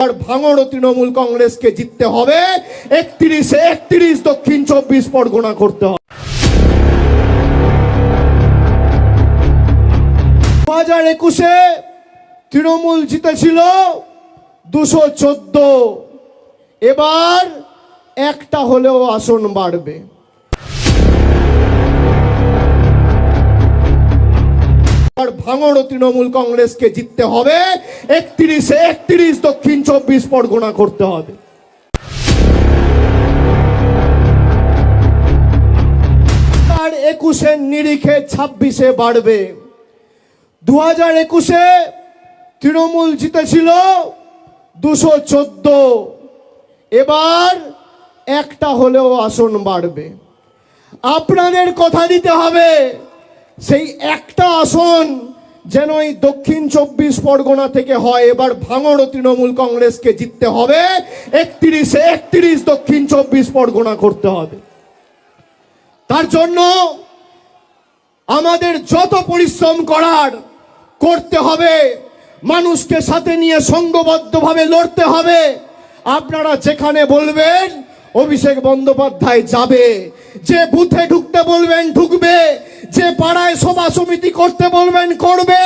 আর ভাঙড় তৃণমূল কংগ্রেসকে জিততে হবে, 31 দক্ষিণ 24 পরগনা করতে হবে। 2021-এ তৃণমূল জিতেছিল 214, এবার একটা হলেও আসন বাড়বে। আর ভাঙড় তৃণমূল কংগ্রেসকে জিততে হবে, 31 দক্ষিণ 24 পরগনা করতে হবে। আর 21-এর নিরিখে 26-এ বাড়বে। 2021-এ তৃণমূল জিতেছিল 214, এবার একটা হলেও আসন বাড়বে। আপনাদের কথা দিতে হবে, সেই একটা আসন যেন এই দক্ষিণ 24 পরগনা থেকে হয়। এবার ভাঙড় তৃণমূল কংগ্রেসকে জিততে হবে, 31 দক্ষিণ 24 পরগনা করতে হবে। তার জন্য আমাদের যত পরিশ্রম করার করতে হবে, মানুষকে সাথে নিয়ে সংঘবদ্ধভাবে লড়তে হবে। আপনারা যেখানে বলবেন অভিষেক বন্দ্যোপাধ্যায় যাবে, যে বুথে ঢুকতে বলবেন ঢুকবে, যে পাড়ায় সভা সমিতি করতে বলবেন করবে,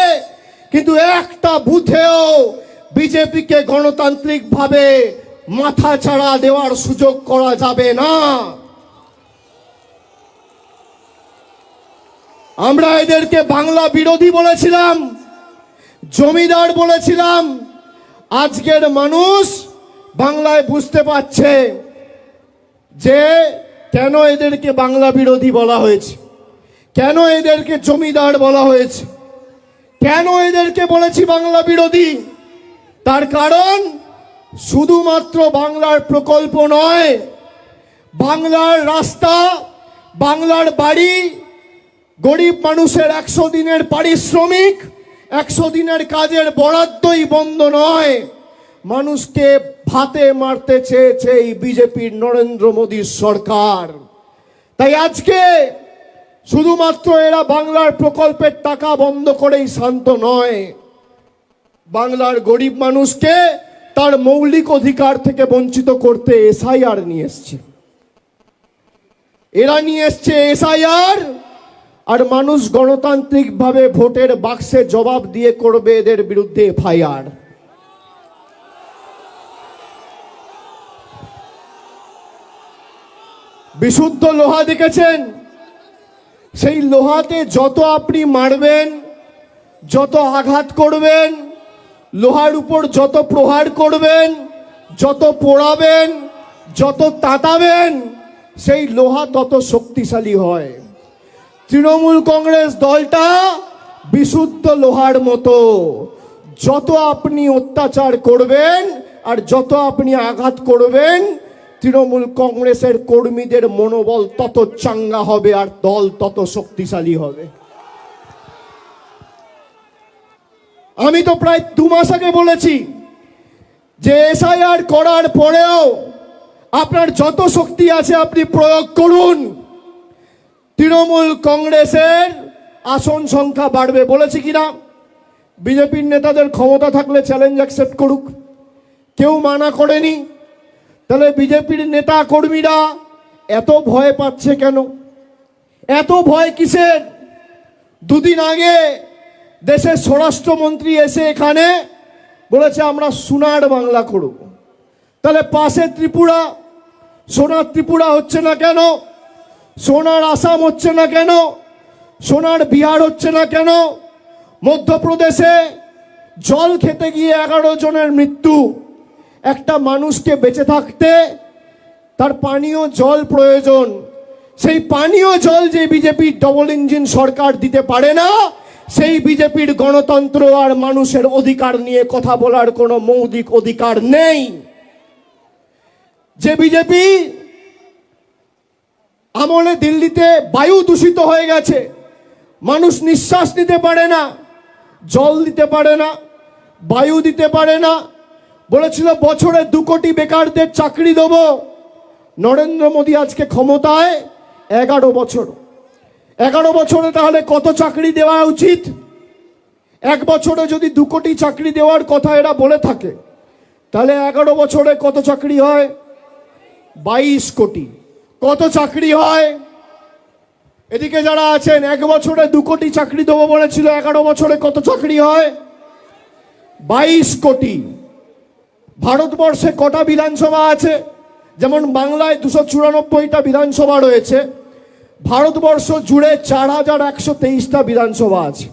কিন্তু একটা বুথেও বিজেপিকে গণতান্ত্রিকভাবে মাথা ছাড়া দেওয়ার সুযোগ করা যাবে না। আমরা এদেরকে বাংলা বিরোধী বলেছিলাম, জমিদার বলেছিলাম। আজকের মানুষ বাংলায় বুঝতে পারছে যে কেন এদেরকে বাংলা বিরোধী বলা হয়েছে, কেন এদেরকে জমিদার বলা হয়েছে, কেন এদেরকে বলেছি বাংলা বিরোধী। তার কারণ শুধুমাত্র বাংলার প্রকল্প নয়, বাংলার রাস্তা, বাংলার বাড়ি, গরিব মানুষের 100 দিনের পারিশ্রমিক, 100 দিনের কাজের বরাদ্দই বন্ধ নয়। মানুষকে ভাতে মারতে চেয়েছে এই বিজেপির নরেন্দ্র মোদীর সরকার। তাই আজকে শুধুমাত্র এরা বাংলার প্রকল্পের টাকা বন্ধ করেই শান্ত নয়, বাংলার গরিব মানুষকে তার মৌলিক অধিকার থেকে বঞ্চিত করতে এসআইআর নিয়ে এসছে। এরা নিয়ে এসছে এসআইআর, আর মানুষ গণতান্ত্রিকভাবে ভোটের বাক্সে জবাব দিয়ে করবে এদের বিরুদ্ধে এফআইআর। বিশুদ্ধ লোহা দেখেছেন, সেই লোহাতে যত আপনি মারবেন, যত আঘাত করবেন, লোহার উপর যত প্রহার করবেন, যত পোড়াবেন, যত তাতাবেন, সেই লোহা তত শক্তিশালী হয়। তৃণমূল কংগ্রেস দলটা বিশুদ্ধ লোহার মতো, যত আপনি অত্যাচার করবেন আর যত আপনি আঘাত করবেন, তৃণমূল কংগ্রেসের কর্মীদের মনোবল তত চাঙ্গা হবে আর দল তত শক্তিশালী হবে। আমি তো প্রায় 2 মাস আগে বলেছি যে এসআইআর করার পরেও আপনার যত শক্তি আছে আপনি প্রয়োগ করুন, তৃণমূল কংগ্রেসের আসন সংখ্যা বাড়বে। বলেছি কিনা? বিজেপির নেতাদের ক্ষমতা থাকলে চ্যালেঞ্জ অ্যাকসেপ্ট করুক, কেউ মানা করেনি। তাহলে বিজেপির নেতা কর্মীরা এত ভয় পাচ্ছে কেন? এত ভয় কিসের? 2 দিন আগে দেশের স্বরাষ্ট্রমন্ত্রী এসে এখানে বলেছে আমরা সোনার বাংলা করব। তাহলে পাশে ত্রিপুরা, সোনার ত্রিপুরা হচ্ছে না কেন? সোনার আসাম হচ্ছে না কেন? সোনার বিহার হচ্ছে না কেন? মধ্যপ্রদেশে জল খেতে গিয়ে 11 জনের মৃত্যু। একটা মানুষকে বেঁচে থাকতে তার পানীয় জল প্রয়োজন, সেই পানীয় জল যে বিজেপির ডবল ইঞ্জিন সরকার দিতে পারে না, সেই বিজেপির গণতন্ত্র আর মানুষের অধিকার নিয়ে কথা বলার কোনো মৌলিক অধিকার নেই। যে বিজেপি আমলে দিল্লিতে বায়ু দূষিত হয়ে গেছে, মানুষ নিঃশ্বাস নিতে পারে না, জল দিতে পারে না, বায়ু দিতে পারে না। বলেছিল বছরে 2 কোটি বেকারদের চাকরি দেব। নরেন্দ্র মোদী আজকে ক্ষমতায় 11 বছর। 11 বছরে তাহলে কত চাকরি দেওয়া উচিত? এক বছরে যদি 2 কোটি চাকরি দেওয়ার কথা এরা বলে থাকে, তাহলে 11 বছরে কত চাকরি হয়? 22 কোটি। কত চাকরি হয়? এদিকে যারা আছেন 1 বছরে 2 কোটি চাকরি দেবো বলেছিল, 11 বছরে কত চাকরি হয়? 22 কোটি। ভারতবর্ষে কটা বিধানসভা আছে? যেমন বাংলায় 294টা বিধানসভা রয়েছে, ভারতবর্ষ জুড়ে 4123টা বিধানসভা আছে।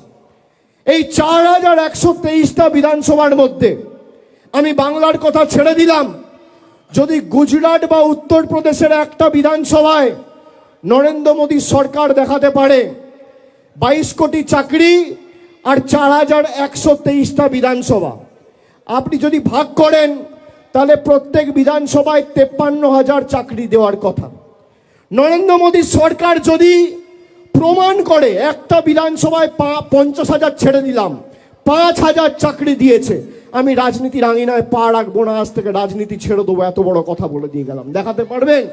এই 4123টা বিধানসভার মধ্যে আমি বাংলার কথা ছেড়ে দিলাম, যদি গুজরাট বা উত্তরপ্রদেশের একটা বিধানসভায় নরেন্দ্র মোদী সরকার দেখাতে পারে 22 কোটি চাকরি আর 4123টা বিধানসভা, আপনি যদি ভাগ করেন তাহলে প্রত্যেক বিধানসভায় 53,000 চাকরি দেওয়ার কথা। নরেন্দ্র মোদী সরকার যদি প্রমাণ করে একটা বিধানসভায় 50,000 ছেড়ে দিলাম, 5,000 চাকরি দিয়েছে, আমি রাজনীতির আঙিনায় পা রাখবো না, আজ থেকে রাজনীতি ছেড়ে দেবো, এত বড় কথা বলে দিয়ে গেলাম। দেখাতে পারবেন?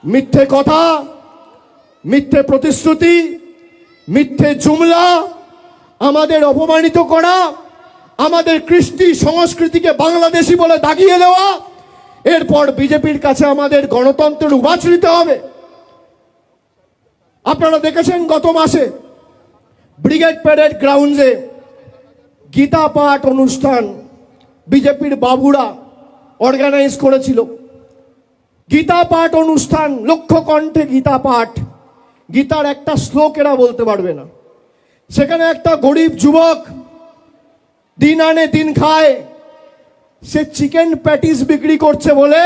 মিথ্যে কথা, মিথ্যে প্রতিশ্রুতি, মিথ্যে জুমলা, আমাদের অপমানিত করা, আমাদের কৃষ্টি সংস্কৃতিকে বাংলাদেশি বলে দাগিয়ে দেওয়া, এরপর বিজেপির কাছে আমাদের গণতন্ত্রের উবাচ নিতে হবে। আপনারা দেখেছেন গত মাসে ব্রিগেড প্যারেড গ্রাউন্ডে গীতা পাঠ অনুষ্ঠান বিজেপির বাবুরা অর্গানাইজ করেছিল। গীতা পাঠ অনুষ্ঠান, লক্ষ কণ্ঠে গীতা পাঠ, গীতার একটা শ্লোক এরা বলতে পারবে না। সেখানে একটা গরিব যুবক দিন আনে দিন খায়, সে চিকেন প্যাটিস বিক্রি করছে বলে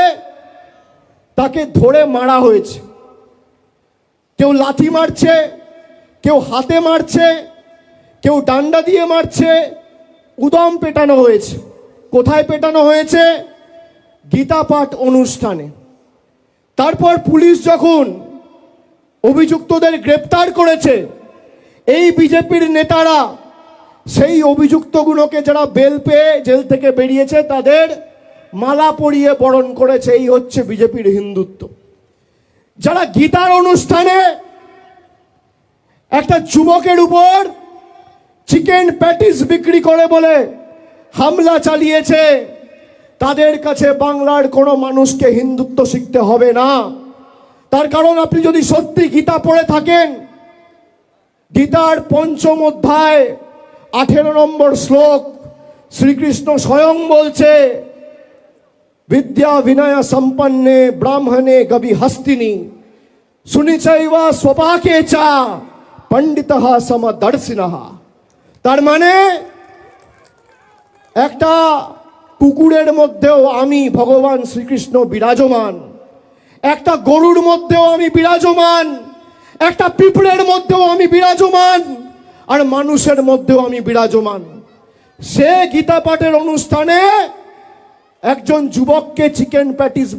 তাকে ধরে মারা হয়েছে। কেউ লাথি মারছে, কেউ হাতে মারছে, কেউ ডান্ডা দিয়ে মারছে, উদম পেটানো হয়েছে। কোথায় পেটানো হয়েছে? গীতা পাঠ অনুষ্ঠানে। তারপর পুলিশ যখন অভিযুক্তদের গ্রেপ্তার করেছে, এই বিজেপির নেতারা সেই অভিযুক্তগুলোকে যারা বেল পেয়ে জেল থেকে বেরিয়েছে তাদের মালা পরিয়ে বরণ করেছে। এই হচ্ছে বিজেপির হিন্দুত্ব। যারা গীতার অনুষ্ঠানে একটা যুবকের উপর চিকেন প্যাটিস বিক্রি করে বলে হামলা চালিয়েছে, তাদের কাছে বাংলার কোনো মানুষকে হিন্দুত্ব শিখতে হবে না। তার কারণ আপনি যদি সত্যি গীতা পড়ে থাকেন, গীতার 5ম অধ্যায় 18 নম্বর শ্লোক শ্রীকৃষ্ণ স্বয়ং বলছে, বিদ্যা বিনয় সম্পন্নে ব্রাহ্মণে গবি হস্তিনী সুনিচৈবা স্বপাকে চা পণ্ডিতঃ সমদর্শিনঃ। তার মানে একটা কুকুরের মধ্যেও আমি ভগবান শ্রীকৃষ্ণ বিরাজমান, একটা গরুর মধ্যেও আমি বিরাজমান, একটা পিঁপড়ের মধ্যেও আমি বিরাজমান, আর মানুষের মধ্যেও আমি বিরাজমান। সে গীতা পাঠের অনুষ্ঠানে একজন যুবককে চিকেন প্যাটিস